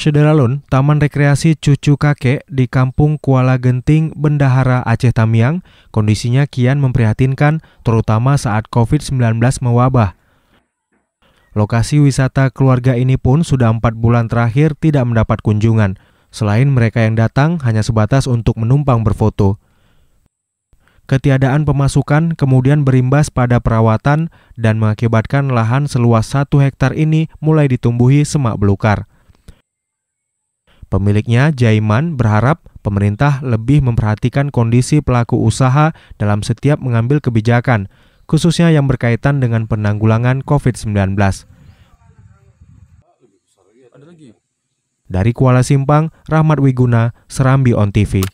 Sederalun, Taman Rekreasi Cucu Kakek di Kampung Kuala Genting, Bendahara, Aceh Tamiang, kondisinya kian memprihatinkan, terutama saat COVID-19 mewabah. Lokasi wisata keluarga ini pun sudah 4 bulan terakhir tidak mendapat kunjungan. Selain mereka yang datang hanya sebatas untuk menumpang berfoto. Ketiadaan pemasukan kemudian berimbas pada perawatan dan mengakibatkan lahan seluas 1 hektar ini mulai ditumbuhi semak belukar. Pemiliknya, Jaiman, berharap pemerintah lebih memperhatikan kondisi pelaku usaha dalam setiap mengambil kebijakan, khususnya yang berkaitan dengan penanggulangan COVID-19. Dari Kuala Simpang, Rahmat Wiguna, Serambi On TV.